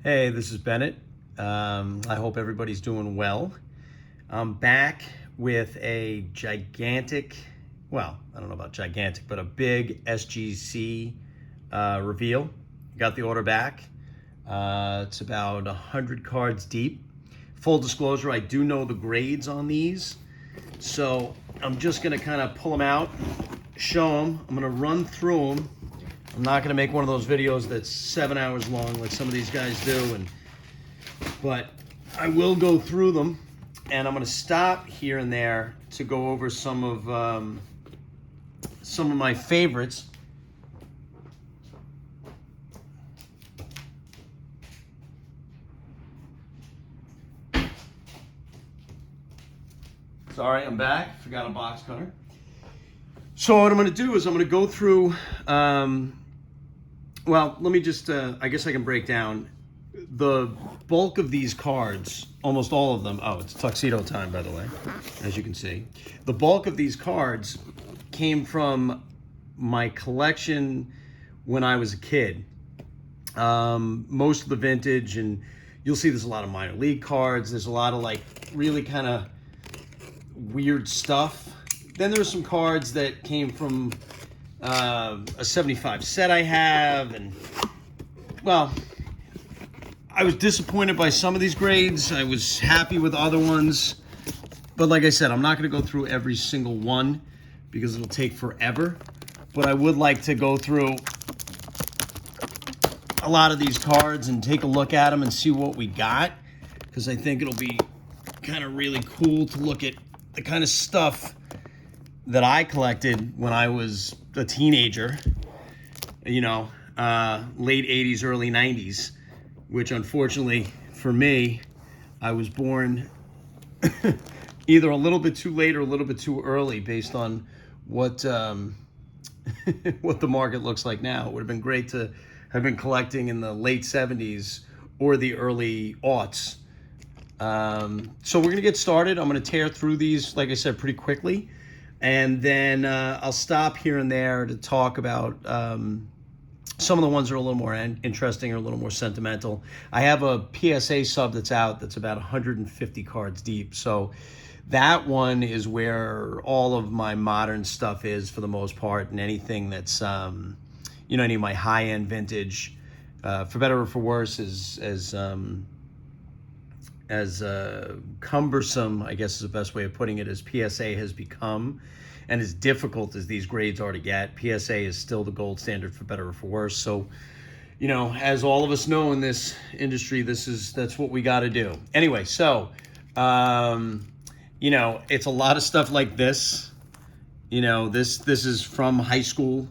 Hey, this is Bennett. I hope everybody's doing well. I'm back with a gigantic, well, I don't know about gigantic, but a big SGC reveal. Got the order back. It's about 100 cards deep. Full disclosure, I do know the grades on these, so I'm just gonna kind of pull them out, show them. I'm gonna run through them. I'm not gonna make one of those videos that's 7 hours long like some of these guys do, but I will go through them, and I'm gonna stop here and there to go over some of my favorites. Sorry, I'm back. Forgot a box cutter. So what I'm going to do is I'm going to go through, well, let me just, I guess I can break down the bulk of these cards, almost all of them. Oh, it's tuxedo time, by the way, as you can see. The bulk of these cards came from my collection when I was a kid. Most of the vintage, and you'll see there's a lot of minor league cards. There's a lot of like really kind of weird stuff. Then there's some cards that came from a 75 set I have, and well, I was disappointed by some of these grades. I was happy with other ones, but like I said, I'm not going to go through every single one because it'll take forever. But I would like to go through a lot of these cards and take a look at them and see what we got, because I think it'll be kind of really cool to look at the kind of stuff that I collected when I was a teenager, you know, late 80s, early 90s, which unfortunately for me, I was born either a little bit too late or a little bit too early based on what what the market looks like now. It would have been great to have been collecting in the late 70s or the early aughts. So we're gonna get started. I'm gonna tear through these, like I said, pretty quickly, and then I'll stop here and there to talk about some of the ones that are a little more interesting or a little more sentimental. I have a PSA sub that's out that's about 150 cards deep, so that one is where all of my modern stuff is for the most part, and anything that's you know, any of my high-end vintage, for better or for worse, as cumbersome, I guess is the best way of putting it, as PSA has become, and as difficult as these grades are to get. PSA is still the gold standard for better or for worse. So, you know, as all of us know in this industry, that's what we got to do. Anyway, so, you know, it's a lot of stuff like this. You know, this is from high school.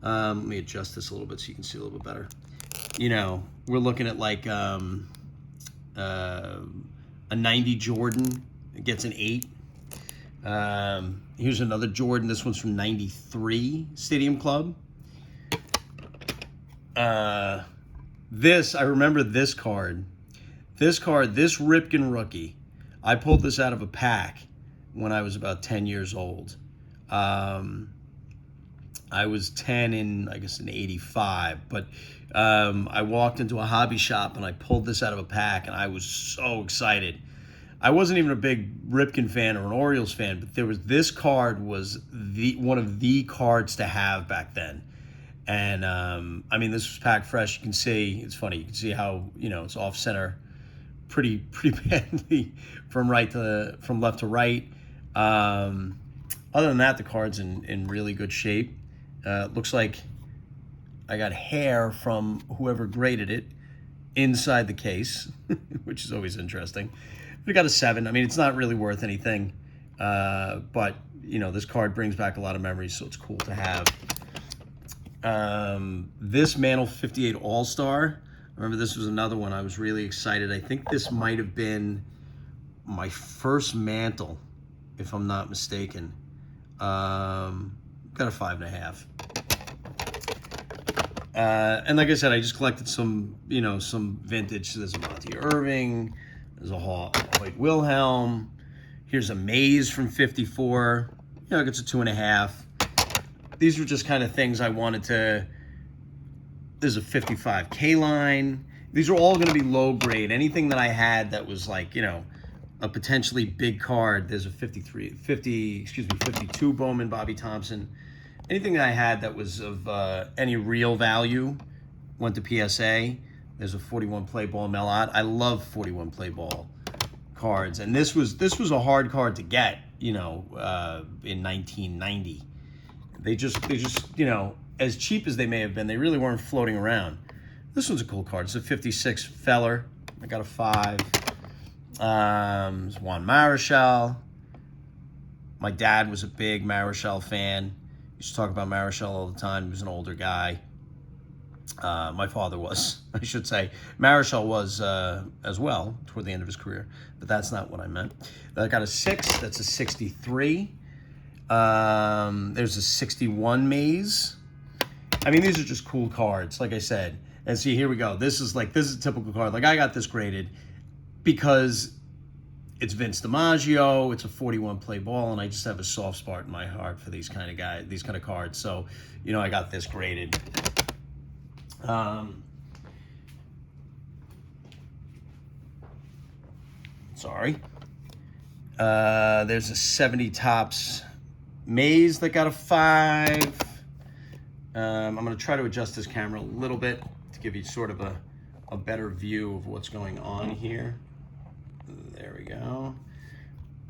Let me adjust this a little bit so you can see a little bit better. You know, we're looking at like a 90 Jordan. It gets an 8. Here's another Jordan. This one's from 93 Stadium Club. This, I remember this card. This Ripken rookie. I pulled this out of a pack when I was about 10 years old. I was 10 in, I guess, in 85, but I walked into a hobby shop and I pulled this out of a pack, and I was so excited. I wasn't even a big Ripken fan or an Orioles fan, but this card was one of the cards to have back then. And I mean, this was packed fresh. You can see, it's funny, you can see how, you know, it's off center pretty badly from left to right. Other than that, the card's in really good shape. Looks like I got hair from whoever graded it inside the case, which is always interesting. We got a 7. I mean, it's not really worth anything, but you know, this card brings back a lot of memories, so it's cool to have. This Mantle 58 All-Star. Remember, this was another one I was really excited. I think this might have been my first Mantle, if I'm not mistaken. Got a 5.5. And like I said, I just collected some, you know, some vintage. So there's a Monty Irving, there's a Hoyt Wilhelm. Here's a Mays from 54. You know, it gets a 2.5. These were just kind of things I wanted to. There's a 55 K line. These are all going to be low grade. Anything that I had that was like, a potentially big card. There's a 52 Bowman Bobby Thompson. Anything that I had that was of any real value went to PSA. There's a 41 play ball Melot. I love 41 play ball cards, and this was a hard card to get, in 1990. They just as cheap as they may have been, they really weren't floating around. This one's a cool card. It's a 56 Feller. I got a 5. It's Juan Marichal. My dad was a big Marichal fan. Used to talk about Marichal all the time. He was an older guy. My father was, I should say. Marichal was as well toward the end of his career, but that's not what I meant. I got a 6. That's a 63. There's a 61 Maze. I mean, these are just cool cards, like I said. And see, here we go. This is a typical card. Like, I got this graded because it's Vince DiMaggio. It's a 41 play ball, and I just have a soft spot in my heart for these kind of guys, these kind of cards. So, I got this graded. Sorry. There's a 70 Topps Maze that got a 5. I'm going to try to adjust this camera a little bit to give you sort of a better view of what's going on here. There we go.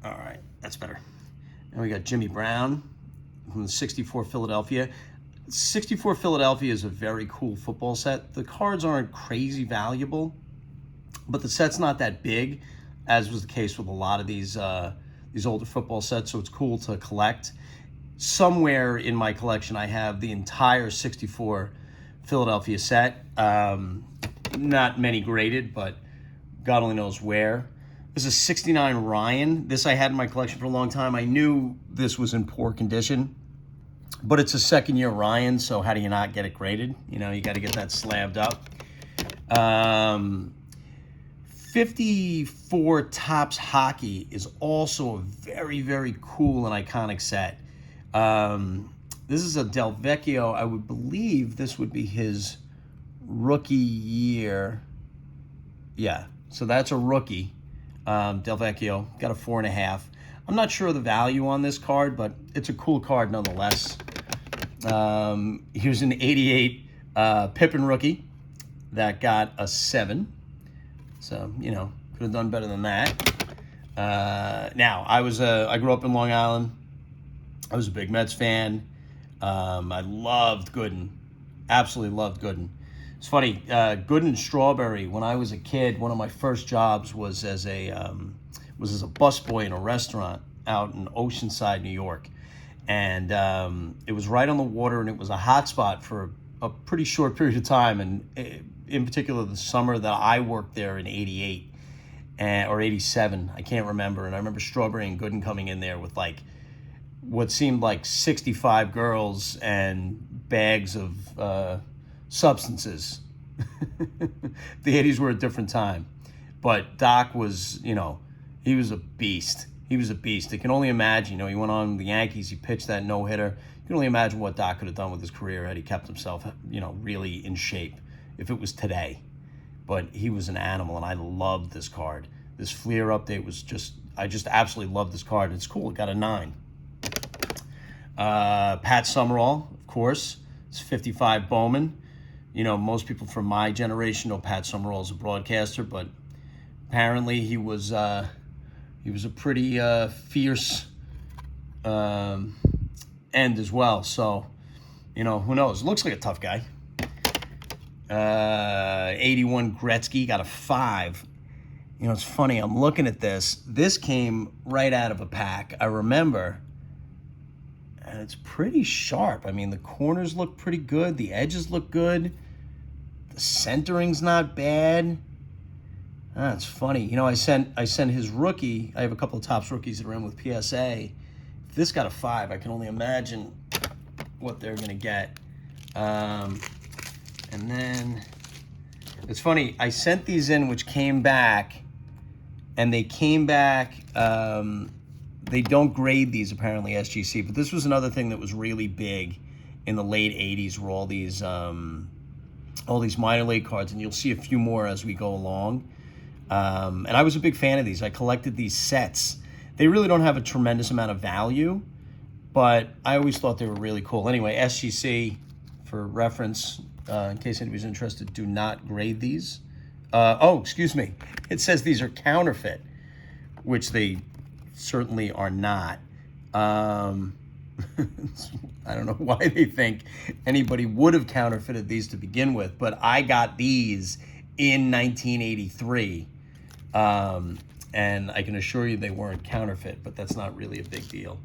All right, that's better. And we got Jimmy Brown from the 64 Philadelphia. 64 Philadelphia is a very cool football set. The cards aren't crazy valuable, but the set's not that big, as was the case with a lot of these older football sets, so it's cool to collect. Somewhere in my collection, I have the entire 64 Philadelphia set. Not many graded, but God only knows where. This is 69 Ryan. This I had in my collection for a long time. I knew this was in poor condition, but it's a second-year Ryan, so how do you not get it graded? You got to get that slammed up. 54 Topps Hockey is also a very, very cool and iconic set. This is a Del Vecchio. I would believe this would be his rookie year. Yeah, so that's a rookie. Del Vecchio got a 4.5. I'm not sure of the value on this card, but it's a cool card nonetheless. Here's an 88 Pippen rookie that got a 7. So, could have done better than that. Now, I grew up in Long Island. I was a big Mets fan. I loved Gooden. Absolutely loved Gooden. It's funny, Gooden Strawberry, when I was a kid, one of my first jobs was as a busboy in a restaurant out in Oceanside, New York. And it was right on the water, and it was a hot spot for a pretty short period of time. And in particular, the summer that I worked there in 88 or 87, I can't remember. And I remember Strawberry and Gooden coming in there with like what seemed like 65 girls and bags of substances. The 80s were a different time. But Doc was, he was a beast. He was a beast. I can only imagine, he went on the Yankees, he pitched that no-hitter. You can only imagine what Doc could have done with his career had he kept himself, really in shape if it was today. But he was an animal, and I loved this card. This Fleer update was I just absolutely loved this card. It's cool. It got a 9. Pat Summerall, of course. It's 55 Bowman. Most people from my generation know Pat Summerall as a broadcaster, but apparently he was a pretty fierce end as well. So, who knows? Looks like a tough guy. 81 Gretzky got a 5. It's funny. I'm looking at this. This came right out of a pack. I remember. And it's pretty sharp. I mean, the corners look pretty good. The edges look good. The centering's not bad. It's funny. I sent his rookie. I have a couple of Topps rookies that are in with PSA. If this got a 5, I can only imagine what they're going to get. And then, it's funny. I sent these in, which came back. And they came back... they don't grade these, apparently, SGC. But this was another thing that was really big in the late 80s, were all these all these minor league cards, and you'll see a few more as we go along. And I was a big fan of these. I collected these sets. They really don't have a tremendous amount of value, but I always thought they were really cool. Anyway, SGC, for reference, in case anybody's interested, do not grade these. Excuse me. It says these are counterfeit, which they certainly are not. I don't know why they think anybody would have counterfeited these to begin with, but I got these in 1983. And I can assure you they weren't counterfeit, but that's not really a big deal.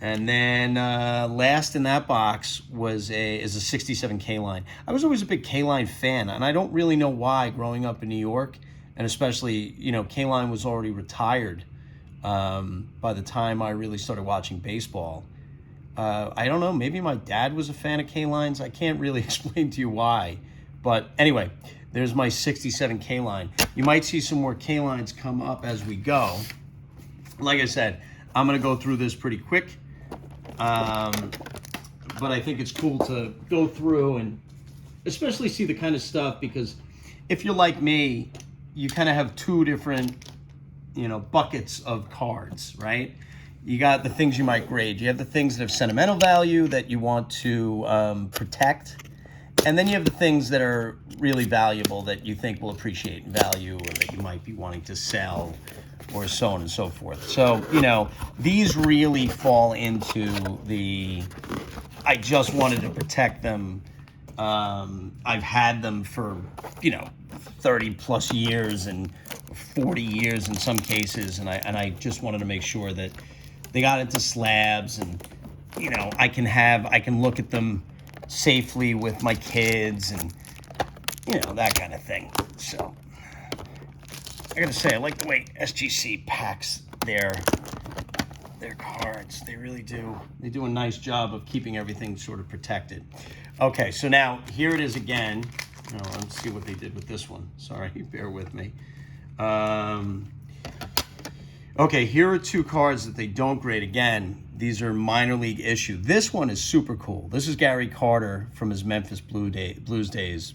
And then last in that box is a 67 K-line. I was always a big K-line fan, and I don't really know why growing up in New York, and especially, K-line was already retired by the time I really started watching baseball. I don't know, maybe my dad was a fan of K-lines. I can't really explain to you why. But anyway, there's my 67 K-line. You might see some more K-lines come up as we go. Like I said, I'm going to go through this pretty quick. But I think it's cool to go through and especially see the kind of stuff, because if you're like me, you kind of have two different, buckets of cards, right? You got the things you might grade. You have the things that have sentimental value that you want to protect. And then you have the things that are really valuable that you think will appreciate in value, or that you might be wanting to sell, or so on and so forth. So, these really fall into I just wanted to protect them. I've had them for, 30 plus years and 40 years in some cases. And I just wanted to make sure that they got into slabs, and, I can look at them safely with my kids, and, that kind of thing. So I gotta say, I like the way SGC packs their cards. They really do. They do a nice job of keeping everything sort of protected. Okay, so now here it is again. Let's see what they did with this one. Sorry, bear with me. Okay, here are two cards that they don't grade. Again, these are minor league issue. This one is super cool. This is Gary Carter from his Memphis Blues days.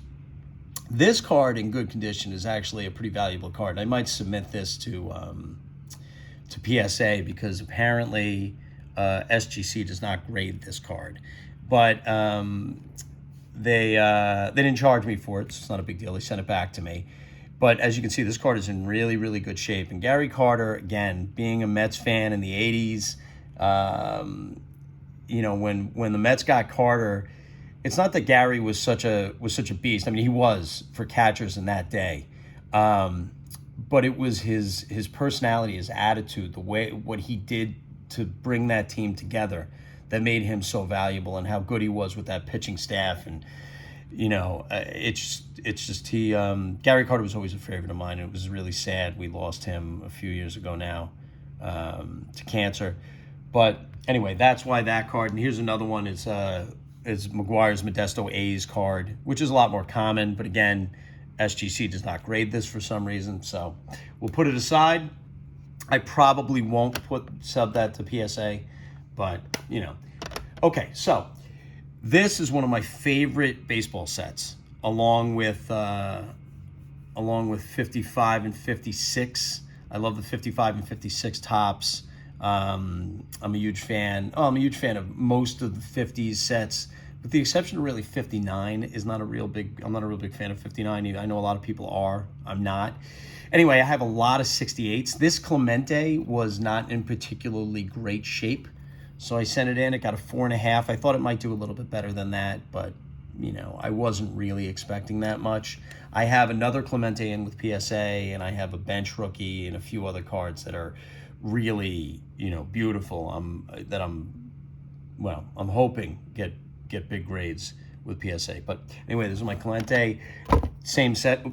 This card in good condition is actually a pretty valuable card. I might submit this to PSA, because apparently SGC does not grade this card. But they didn't charge me for it, so it's not a big deal. They sent it back to me. But as you can see, this card is in really, really good shape. And Gary Carter, again, being a Mets fan in the 80s, when the Mets got Carter, it's not that Gary was such a beast. I mean, he was for catchers in that day. But it was his personality, his attitude, what he did to bring that team together that made him so valuable, and how good he was with that pitching staff. And Gary Carter was always a favorite of mine. And it was really sad we lost him a few years ago now to cancer. But anyway, that's why that card. And here's another one. Is McGuire's Modesto A's card, which is a lot more common. But again, SGC does not grade this for some reason. So we'll put it aside. I probably won't sub that to PSA, but Okay, so this is one of my favorite baseball sets, along with 55 and 56. I love the 55 and 56 tops. I'm a huge fan. I'm a huge fan of most of the 50s sets, with the exception of really 59 I'm not a real big fan of 59 either. I know a lot of people are. I'm not. Anyway, I have a lot of 68s. This Clemente was not in particularly great shape, so I sent it in. It got a 4.5. I thought it might do a little bit better than that, but I wasn't really expecting that much. I have another Clemente in with PSA, and I have a bench rookie and a few other cards that are really, beautiful. I'm hoping get big grades with PSA. But anyway, this is my Clemente, same set.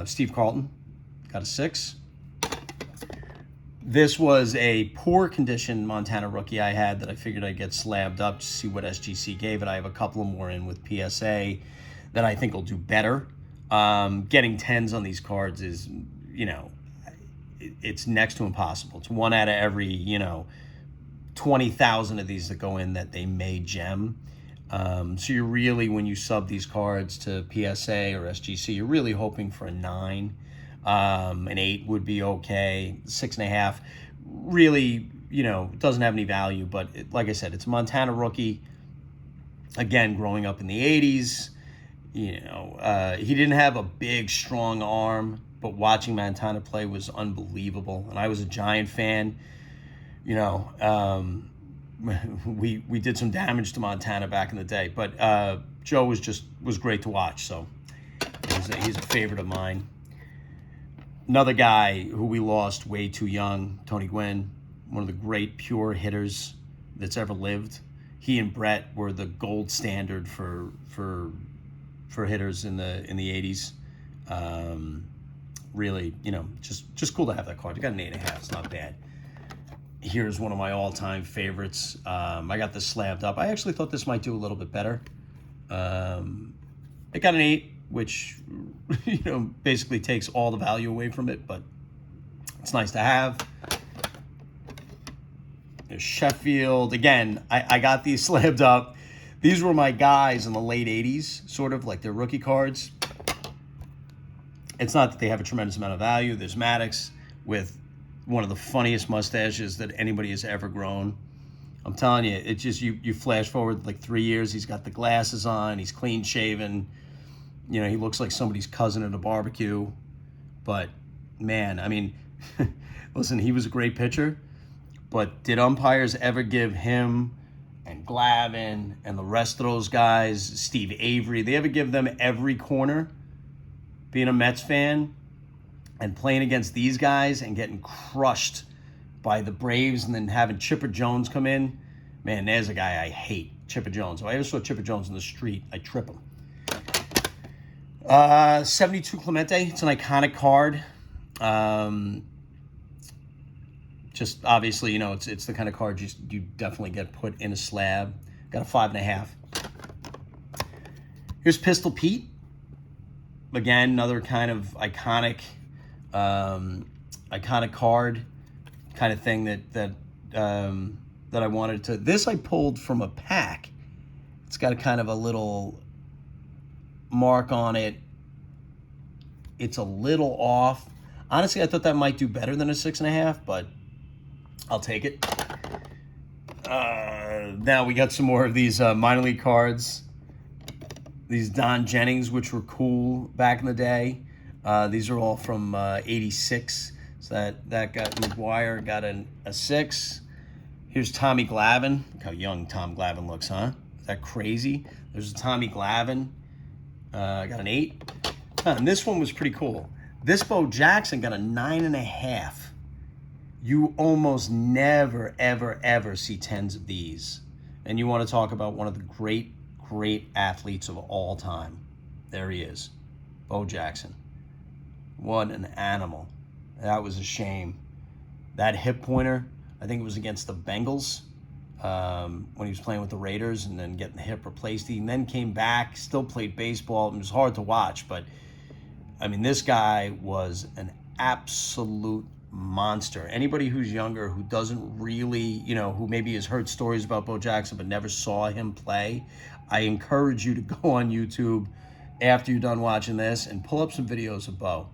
Steve Carlton, got a 6. This was a poor condition Montana rookie I had that I figured I'd get slabbed up to see what SGC gave it. I have a couple more in with PSA that I think will do better. Getting 10s on these cards is, it's next to impossible. It's 1 out of every, 20,000 of these that go in that they may gem. So you're really, when you sub these cards to PSA or SGC, you're really hoping for a 9. An 8 would be okay. 6.5 really, doesn't have any value. But like I said, it's a Montana rookie. Again, growing up in the 80s, he didn't have a big, strong arm, but watching Montana play was unbelievable. And I was a Giant fan. We did some damage to Montana back in the day, but Joe was great to watch. So he's a favorite of mine. Another guy who we lost way too young, Tony Gwynn, one of the great pure hitters that's ever lived. He and Brett were the gold standard for hitters in the 80s. Really, just cool to have that card. I got an 8.5. It's not bad. Here's one of my all-time favorites. I got this slammed up. I actually thought this might do a little bit better. It got an 8, which basically takes all the value away from it, but it's nice to have. There's Sheffield. Again, I got these slammed up. These were my guys in the late 80s, sort of like their rookie cards. It's not that they have a tremendous amount of value. There's Maddox with one of the funniest mustaches that anybody has ever grown. I'm telling you, it's just, you flash forward like 3 years, he's got the glasses on, he's clean shaven. He looks like somebody's cousin at a barbecue. But man, I mean, listen, he was a great pitcher, but did umpires ever give him and Glavine and the rest of those guys, Steve Avery, they ever give them every corner? Being a Mets fan and playing against these guys and getting crushed by the Braves and then having Chipper Jones come in, man, there's a guy I hate, Chipper Jones. If I ever saw Chipper Jones in the street, I'd trip him. 72 Clemente, it's an iconic card. Just obviously, it's the kind of card you definitely get put in a slab. Got a 5.5. Here's Pistol Pete. Again, another kind of iconic card, kind of thing that I wanted to. This I pulled from a pack. It's got a kind of a little mark on it. It's a little off. Honestly, I thought that might do better than a 6.5, but I'll take it. Now we got some more of these minor league cards. These Don Jennings, which were cool back in the day. These are all from 86. So that got McGuire, got a 6. Here's Tommy Glavine. Look how young Tom Glavine looks, huh? Is that crazy? There's a Tommy Glavine. Got an 8. And this one was pretty cool. This Bo Jackson got a 9.5. You almost never, ever, ever see 10s of these. And you want to talk about one of the great athletes of all time. There he is, Bo Jackson. What an animal. That was a shame. That hip pointer, I think it was against the Bengals when he was playing with the Raiders and then getting the hip replaced. He then came back, still played baseball. It was hard to watch, but I mean, this guy was an absolute monster. Anybody who's younger, who doesn't really, who maybe has heard stories about Bo Jackson but never saw him play, I encourage you to go on YouTube after you're done watching this and pull up some videos of Bo.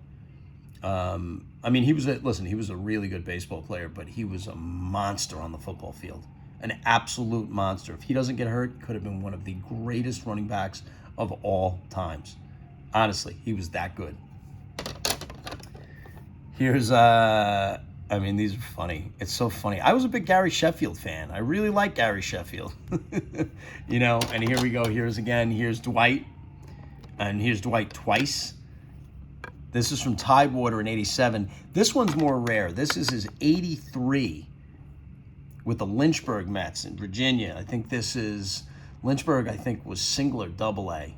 I mean, he was a really good baseball player, but he was a monster on the football field. An absolute monster. If he doesn't get hurt, he could have been one of the greatest running backs of all times. Honestly, he was that good. Here's, these are funny. It's so funny. I was a big Gary Sheffield fan. I really like Gary Sheffield. And here we go. Here's Dwight. And here's Dwight twice. This is from Tidewater in 87. This one's more rare. This is his 83 with the Lynchburg Mets in Virginia. I think this is, Lynchburg, I think, was single or double A.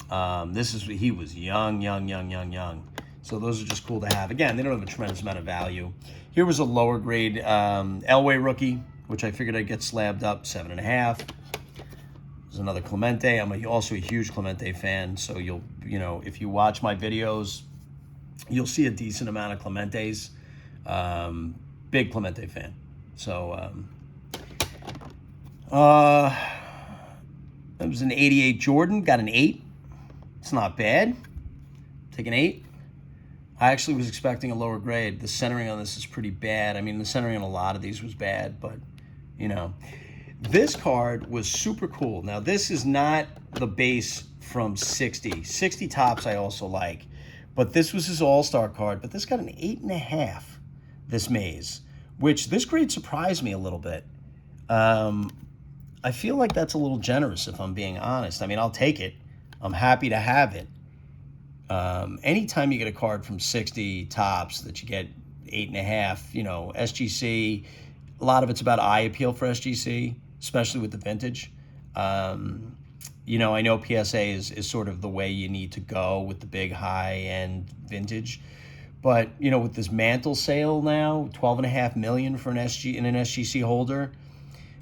He was young. So those are just cool to have. Again, they don't have a tremendous amount of value. Here was a lower grade Elway rookie, which I figured I'd get slabbed up, 7.5. There's another Clemente. I'm also a huge Clemente fan. So if you watch my videos, you'll see a decent amount of Clementes. Big Clemente fan. So It was an 88 Jordan, got an 8. It's not bad. Take an 8. I actually was expecting a lower grade. The centering on this is pretty bad. I mean, the centering on a lot of these was bad, but, you know. This card was super cool. Now, this is not the base from 60. 60 Topps I also like, but this was his all-star card. But this got an 8.5, this Maze, which this grade surprised me a little bit. I feel like that's a little generous, if I'm being honest. I mean, I'll take it. I'm happy to have it. Anytime you get a card from 60 Topps that you get 8.5, you know, SGC, a lot of it's about eye appeal for SGC, especially with the vintage. You know, I know PSA is sort of the way you need to go with the big high-end vintage. But, you know, with this mantle sale now, $12.5 million for an SGC holder,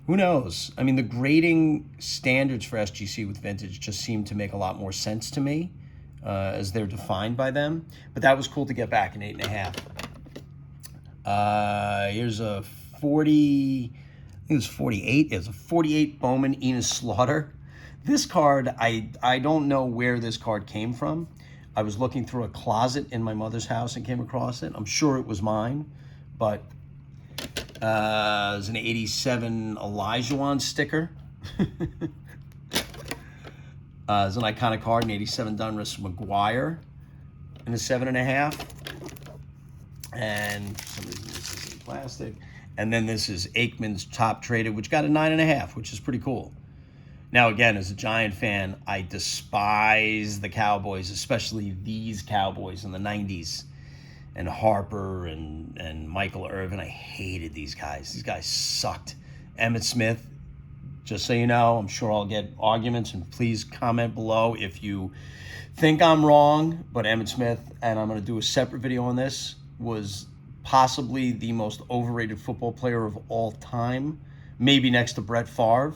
who knows? I mean, the grading standards for SGC with vintage just seem to make a lot more sense to me as they're defined by them. But that was cool to get back an 8.5. Here's a 40, I think it was 48. It's a 48 Bowman Enos Slaughter. This card, I don't know where this card came from. I was looking through a closet in my mother's house and came across it. I'm sure it was mine, but it was an 87 Elijah sticker. It's an iconic card, an 87 Donruss McGuire in a 7.5. And for some reason this is in plastic. And then this is Aikman's top traded, which got a 9.5, which is pretty cool. Now, again, as a Giant fan, I despise the Cowboys, especially these Cowboys in the 90s. And Harper and Michael Irvin. I hated these guys. These guys sucked. Emmitt Smith, just so you know, I'm sure I'll get arguments, and please comment below if you think I'm wrong. But Emmitt Smith, and I'm going to do a separate video on this, was possibly the most overrated football player of all time, maybe next to Brett Favre.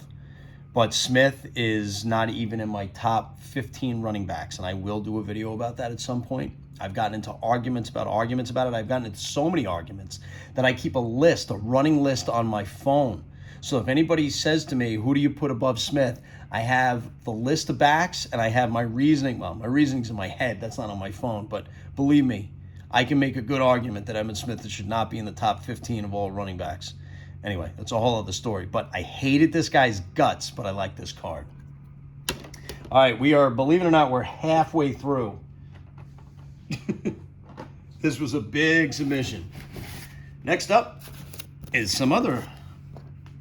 But Smith is not even in my top 15 running backs, and I will do a video about that at some point. I've gotten into arguments about it. I've gotten into so many arguments that I keep a running list on my phone. So if anybody says to me, who do you put above Smith? I have the list of backs, and I have my reasoning. Well, my reasoning's in my head. That's not on my phone. But believe me, I can make a good argument that Emmitt Smith should not be in the top 15 of all running backs. Anyway, that's a whole other story. But I hated this guy's guts, but I like this card. All right, we are, believe it or not, we're halfway through. This was a big submission. Next up is some other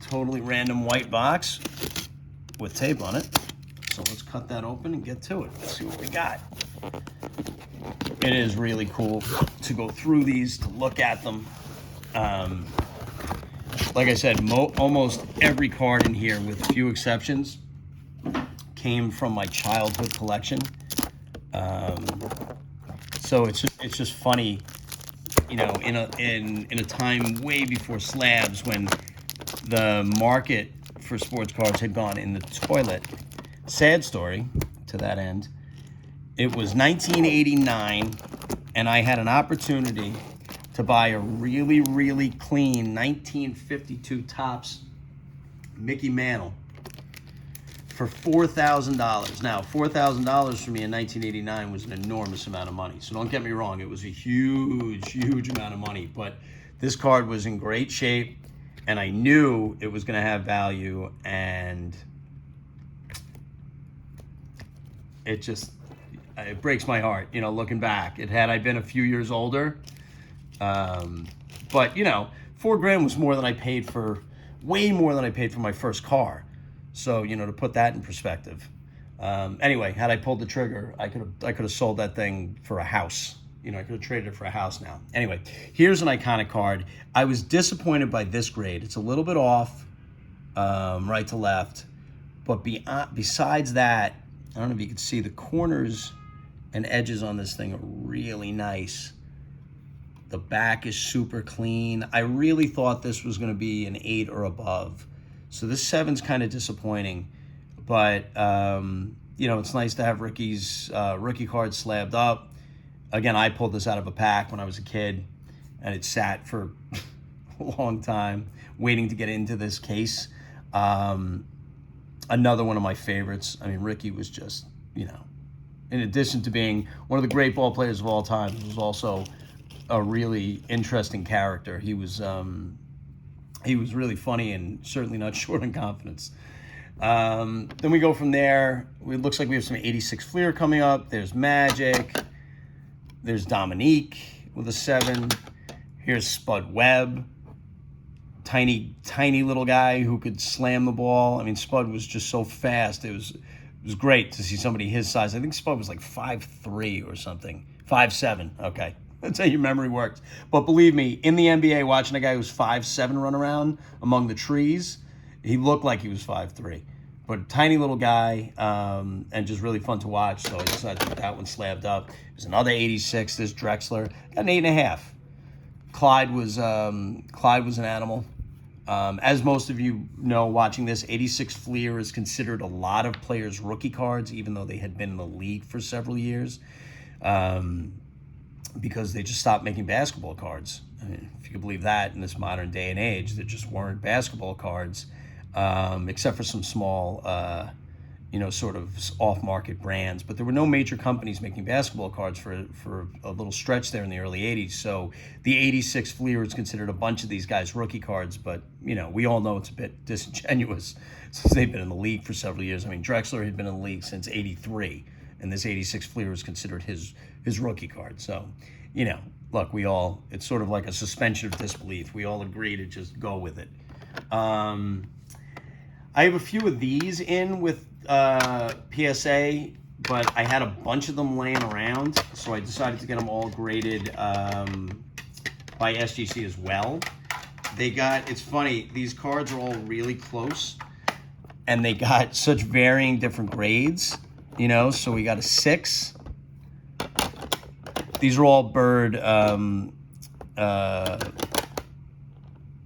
totally random white box with tape on it. So let's cut that open and get to it. Let's see what we got. It is really cool to go through these, to look at them. Like I said, almost every card in here, with few exceptions, came from my childhood collection. So it's just funny, you know, in a time way before slabs, when the market for sports cards had gone in the toilet. Sad story to that end. It was 1989, and I had an opportunity to buy a really, really clean 1952 Topps Mickey Mantle for $4,000. Now, $4,000 for me in 1989 was an enormous amount of money. So don't get me wrong, it was a huge, huge amount of money. But this card was in great shape, and I knew it was going to have value, and it breaks my heart, you know, looking back. Had I been a few years older, but, you know, $4,000 was more than I paid for, way more than I paid for my first car. So, you know, to put that in perspective. Anyway, had I pulled the trigger, I could have sold that thing for a house. You know, I could have traded it for a house now. Anyway, here's an iconic card. I was disappointed by this grade. It's a little bit off, right to left. But besides that, I don't know if you can see, the corners and edges on this thing are really nice. The back is super clean. I really thought this was going to be an 8 or above. So this 7's kind of disappointing. But, you know, it's nice to have Ricky's rookie card slabbed up. Again, I pulled this out of a pack when I was a kid, and it sat for a long time waiting to get into this case. Another one of my favorites. I mean, Ricky was just, you know, in addition to being one of the great ball players of all time, he was also a really interesting character. He was really funny and certainly not short on confidence. Then we go from there. It looks like we have some 86 Fleer coming up. There's Magic. There's Dominique with a 7. Here's Spud Webb. Tiny little guy who could slam the ball. I mean, Spud was just so fast. It was great to see somebody his size. I think Spud was like 5'3" or something. 5'7". Okay. That's how your memory works. But believe me, in the NBA, watching a guy who's 5'7" run around among the trees, he looked like he was 5'3". But tiny little guy, and just really fun to watch. So I decided to get that one slabbed up. There's another 86. There's Drexler. Got an 8.5. Clyde was an animal. As most of you know, watching this, 86 Fleer is considered a lot of players' rookie cards, even though they had been in the league for several years, because they just stopped making basketball cards. I mean, if you could believe that, in this modern day and age, there just weren't basketball cards, except for some small, sort of off-market brands. But there were no major companies making basketball cards for a little stretch there in the early 80s. So the 86 Fleer is considered a bunch of these guys' rookie cards, but, you know, we all know it's a bit disingenuous since they've been in the league for several years. I mean, Drexler had been in the league since 83, and this 86 Fleer is considered his rookie card. So, you know, look, it's sort of like a suspension of disbelief. We all agree to just go with it. I have a few of these in with PSA, but I had a bunch of them laying around, so I decided to get them all graded by SGC as well. It's funny, these cards are all really close, and they got such varying different grades, you know, so we got a 6. These are all bird,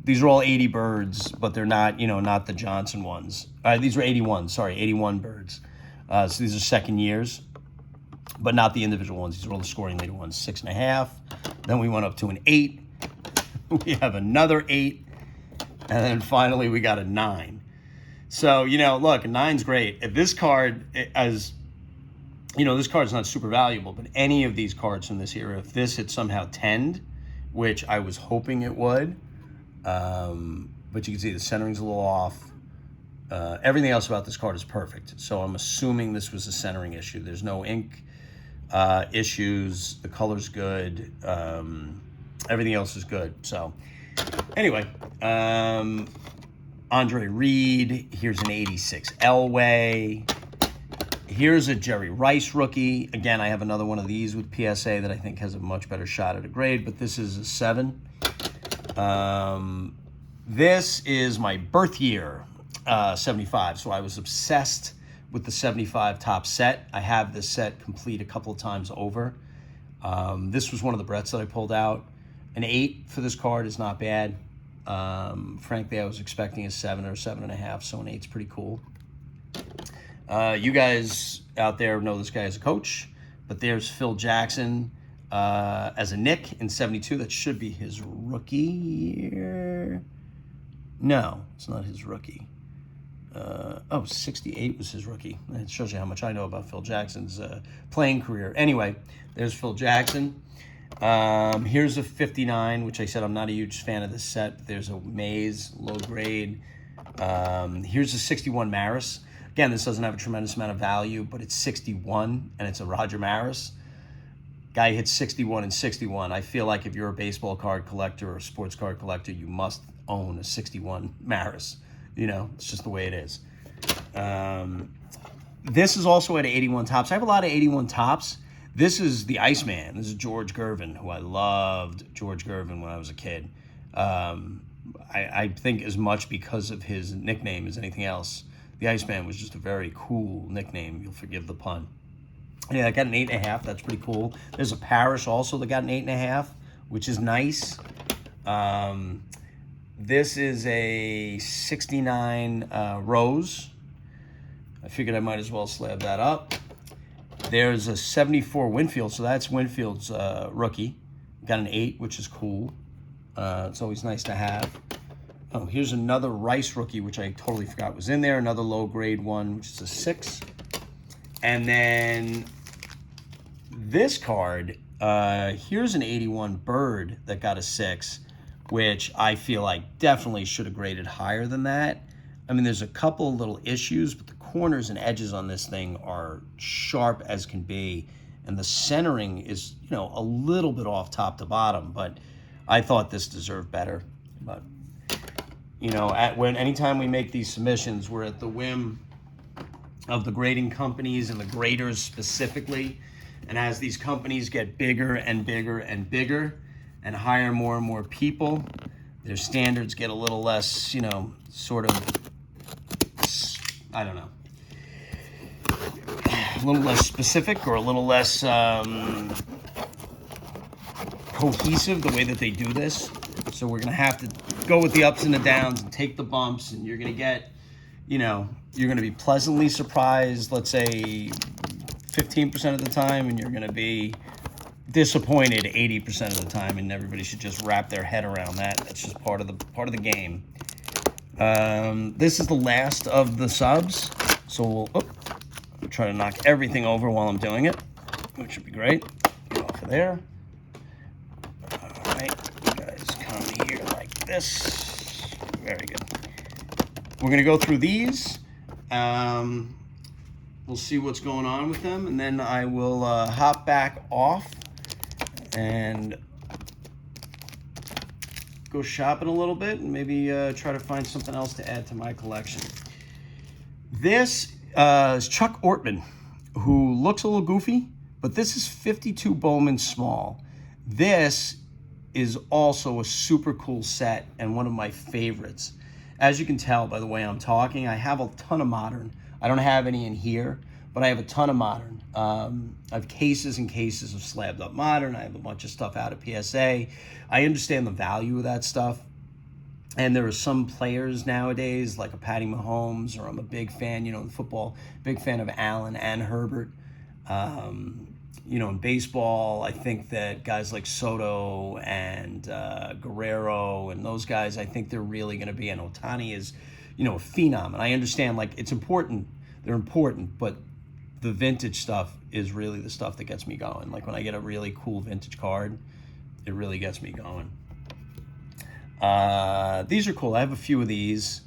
these are all 80 birds, but they're not, not the Johnson ones. These are 81 birds. So these are second years, but not the individual ones. These are all the scoring leader ones, 6.5. Then we went up to an 8. We have another 8. And then finally we got a 9. So, look, a 9's great. If this card, this card's not super valuable, but any of these cards from this era, if this had somehow 10'd, which I was hoping it would, but you can see the centering's a little off. Everything else about this card is perfect. So I'm assuming this was a centering issue. There's no ink issues. The color's good. Everything else is good. So anyway, Andre Reed. Here's an 86 Elway. Here's a Jerry Rice rookie. Again, I have another one of these with PSA that I think has a much better shot at a grade, but this is a 7. This is my birth year, 75. So I was obsessed with the 75 top set. I have this set complete a couple of times over. This was one of the Bretts that I pulled out. An 8 for this card is not bad. Frankly, I was expecting a 7 or 7.5, so an 8's pretty cool. You guys out there know this guy as a coach, but there's Phil Jackson as a Nick in 72. That should be his rookie year. No, it's not his rookie. 68 was his rookie. It shows you how much I know about Phil Jackson's playing career. Anyway, there's Phil Jackson. Here's a 59, which I said I'm not a huge fan of this set. There's a Mays, low grade. Here's a 61 Maris. Again, this doesn't have a tremendous amount of value, but it's 61, and it's a Roger Maris. Guy hits 61 and 61. I feel like if you're a baseball card collector or a sports card collector, you must own a 61 Maris. It's just the way it is. This is also at 81 tops. I have a lot of 81 tops. This is the Iceman. This is George Gervin, who I loved George Gervin when I was a kid. I think as much because of his nickname as anything else. The Iceman was just a very cool nickname. You'll forgive the pun. Yeah, I got an 8.5. That's pretty cool. There's a Parrish also that got an 8.5, which is nice. This is a 69 Rose. I figured I might as well slab that up. There's a 74 Winfield, so that's Winfield's rookie. Got an 8, which is cool. It's always nice to have. Oh, here's another Rice rookie, which I totally forgot was in there. Another low grade one, which is a 6. And then this card, here's an 81 Bird that got a 6, which I feel like definitely should have graded higher than that. I mean, there's a couple little issues, but the corners and edges on this thing are sharp as can be. And the centering is, you know, a little bit off top to bottom, but I thought this deserved better. But, you know, anytime we make these submissions, we're at the whim of the grading companies and the graders specifically. And as these companies get bigger and bigger and bigger and hire more and more people, their standards get a little less, you know, sort of, I don't know, a little less specific or a little less cohesive the way that they do this. So we're going to have to go with the ups and the downs and take the bumps, and you're going to get, you know, you're going to be pleasantly surprised, let's say 15% of the time, and you're going to be disappointed 80% of the time, and everybody should just wrap their head around that. That's just part of the game. This is the last of the subs, so we'll try to knock everything over while I'm doing it, which would be great. Get off of there. All right, you guys come here like this. Very good. We're going to go through these. We'll see what's going on with them, and then I will hop back off and go shopping a little bit and maybe try to find something else to add to my collection. This is Chuck Ortman, who looks a little goofy, but this is 52 Bowman Small. This is also a super cool set and one of my favorites. As you can tell by the way I'm talking, I have a ton of Modern. I don't have any in here, but I have a ton of Modern. I have cases and cases of slabbed up Modern. I have a bunch of stuff out of PSA. I understand the value of that stuff. And there are some players nowadays, like a Patty Mahomes, or I'm a big fan, you know, in football, big fan of Allen and Herbert. You know, in baseball, I think that guys like Soto and Guerrero and those guys, I think they're really going to be, and Ohtani is, you know, a phenom. And I understand, like, it's important. They're important, but the vintage stuff is really the stuff that gets me going. Like, when I get a really cool vintage card, it really gets me going. These are cool. I have a few of these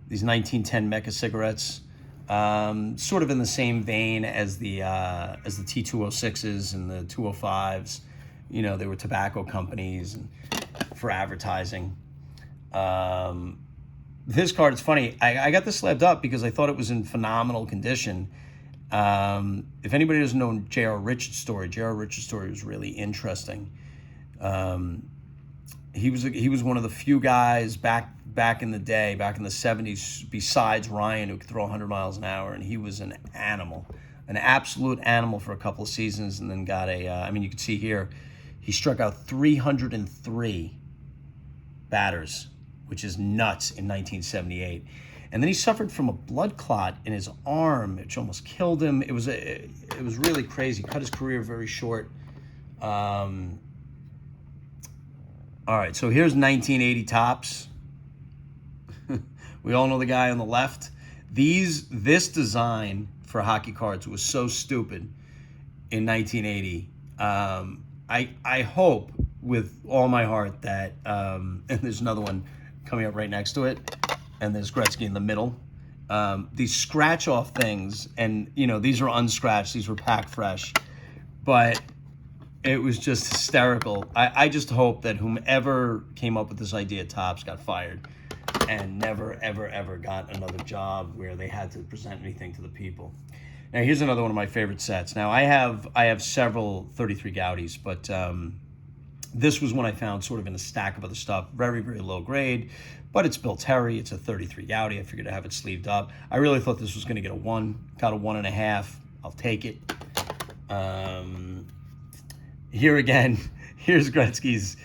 1910 Mecca cigarettes. Sort of in the same vein as the T206s and the 205s. You know, they were tobacco companies and for advertising. This card, it's funny. I got this slabbed up because I thought it was in phenomenal condition. If anybody doesn't know J.R. Richards' story, J.R. Richards' story was really interesting. He was one of the few guys back in the day, back in the 70s, besides Ryan, who could throw 100 miles an hour, and he was an animal, an absolute animal for a couple of seasons, and then got I mean, you can see here, he struck out 303 batters, which is nuts, in 1978. And then he suffered from a blood clot in his arm, which almost killed him. It was really crazy. Cut his career very short. All right, so here's 1980 Topps. We all know the guy on the left. This design for hockey cards was so stupid in 1980. I hope with all my heart that, and there's another one coming up right next to it, and there's Gretzky in the middle. These scratch-off things, and, you know, these are unscratched. These were packed fresh. But it was just hysterical. I just hope that whomever came up with this idea at Topps got fired and never, ever, ever got another job where they had to present anything to the people. Now, here's another one of my favorite sets. Now, I have several 33 Goudeys, but this was one I found sort of in a stack of other stuff. Very, very low grade, but it's Bill Terry. It's a 33 Goudey. I figured to have it sleeved up. I really thought this was going to get a 1. Got a 1.5. I'll take it. Here again, here's Gretzky's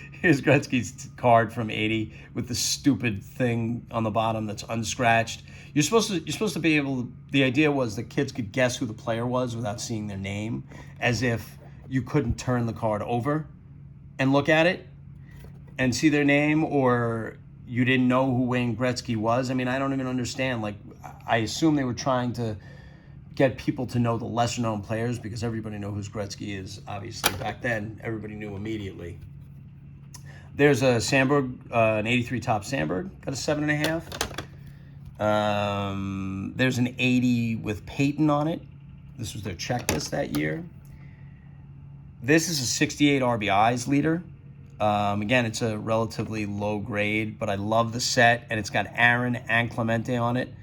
card from 80 with the stupid thing on the bottom that's unscratched. You're supposed to be able to, the idea was that kids could guess who the player was without seeing their name, as if you couldn't turn the card over and look at it and see their name, or you didn't know who Wayne Gretzky was. I mean, I don't even understand. Like, I assume they were trying to get people to know the lesser known players because everybody knew who Gretzky is. Obviously, back then, everybody knew immediately. There's a Sandberg, an 83 top Sandberg, got a 7.5. There's an 80 with Peyton on it. This was their checklist that year. This is a 68 RBIs leader. Again, it's a relatively low grade, but I love the set, and it's got Aaron and Clemente on it.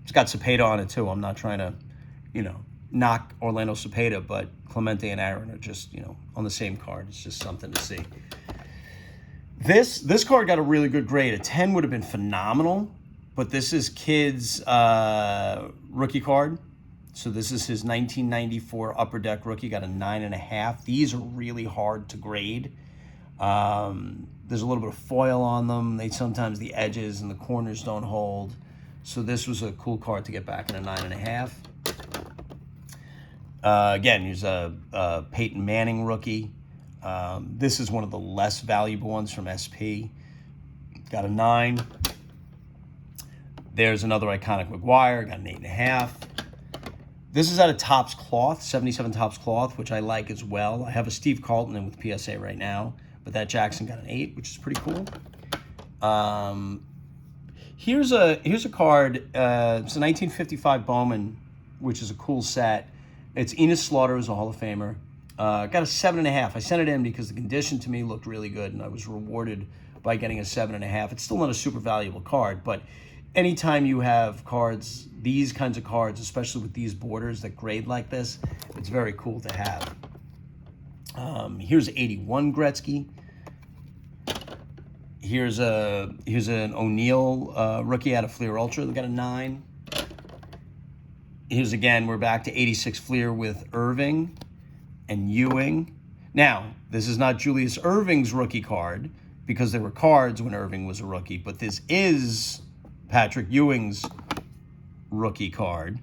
It's got Cepeda on it too. I'm not trying to, knock Orlando Cepeda, but Clemente and Aaron are just, on the same card. It's just something to see. This card got a really good grade. A 10 would have been phenomenal, but this is Kid's rookie card. So this is his 1994 Upper Deck rookie, got a 9.5. These are really hard to grade. There's a little bit of foil on them. Sometimes the edges and the corners don't hold. So this was a cool card to get back in a 9.5. Again, here's a Peyton Manning rookie. This is one of the less valuable ones from SP. Got a 9. There's another iconic McGuire, got an 8.5. This is out of Topps Cloth, 77 Topps Cloth, which I like as well. I have a Steve Carlton in with PSA right now, but that Jackson got an 8, which is pretty cool. Here's a card. It's a 1955 Bowman, which is a cool set. It's Enos Slaughter, who's a Hall of Famer. Got a 7.5. I sent it in because the condition to me looked really good, and I was rewarded by getting a 7.5. It's still not a super valuable card, but anytime you have cards, these kinds of cards, especially with these borders that grade like this, it's very cool to have. Here's 81 Gretzky. Here's an O'Neill rookie out of Fleer Ultra. They got a 9. Here's again, we're back to 86 Fleer with Irving and Ewing. Now, this is not Julius Irving's rookie card because there were cards when Irving was a rookie, but this is Patrick Ewing's rookie card,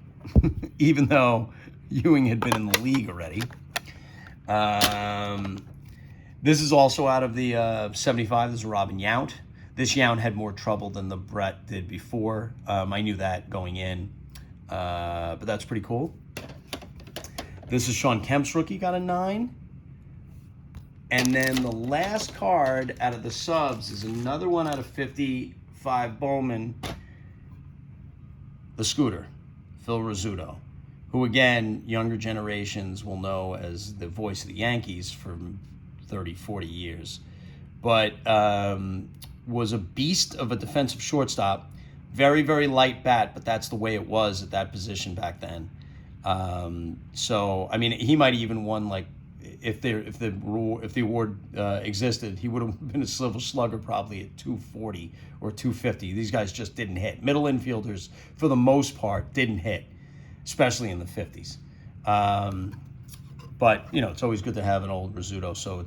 even though Ewing had been in the league already. This is also out of the 75. This is Robin Yount. This Yount had more trouble than the Brett did before. I knew that going in, but that's pretty cool. This is Sean Kemp's rookie, got a 9. And then the last card out of the subs is another one out of 55 Bowman, the Scooter, Phil Rizzuto, who again, younger generations will know as the voice of the Yankees for 30, 40 years, but was a beast of a defensive shortstop. Very, very light bat, but that's the way it was at that position back then. So, I mean, he might even won, like, if the award existed, he would have been a Silver Slugger probably at 240 or 250. These guys just didn't hit. Middle infielders, for the most part, didn't hit, especially in the 50s. But it's always good to have an old Rizzuto, so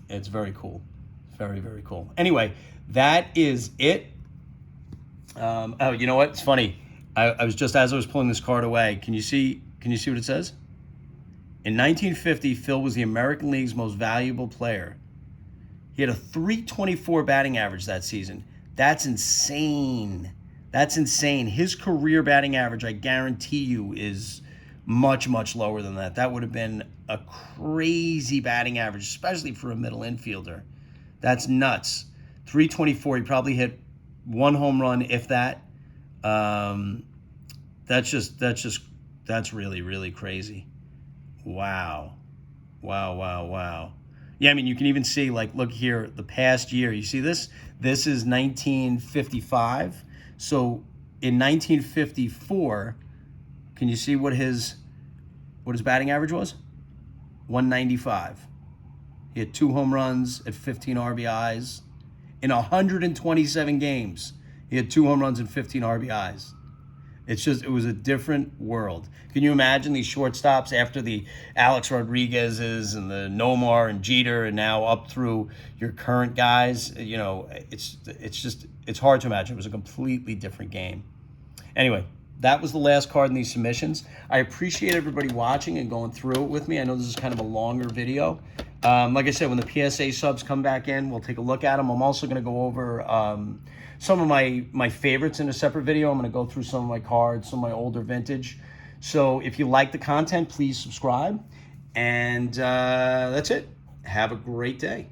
it's very cool, very, very cool. Anyway, that is it. Oh, you know what? It's funny. I was just, as I was pulling this card away, can you see what it says? In 1950, Phil was the American League's most valuable player. He had a .324 batting average that season. That's insane. That's insane. His career batting average, I guarantee you, is much, much lower than that. That would have been a crazy batting average, especially for a middle infielder. That's nuts. .324, he probably hit 1 home run, if that. That's really, really crazy. Wow. Yeah, I mean, you can even see, like, look here, the past year. You see this? This is 1955. So in 1954, can you see what his batting average was? 195. He had 2 home runs at 15 RBIs. In 127 games, he had 2 home runs and 15 RBIs. It was a different world. Can you imagine these shortstops after the Alex Rodriguez's and the Nomar and Jeter, and now up through your current guys? It's hard to imagine. It was a completely different game. Anyway, that was the last card in these submissions. I appreciate everybody watching and going through it with me. I know this is kind of a longer video, Like I said, when the PSA subs come back in, we'll take a look at them. I'm also going to go over some of my favorites in a separate video. I'm going to go through some of my cards, some of my older vintage. So if you like the content, please subscribe. And that's it. Have a great day.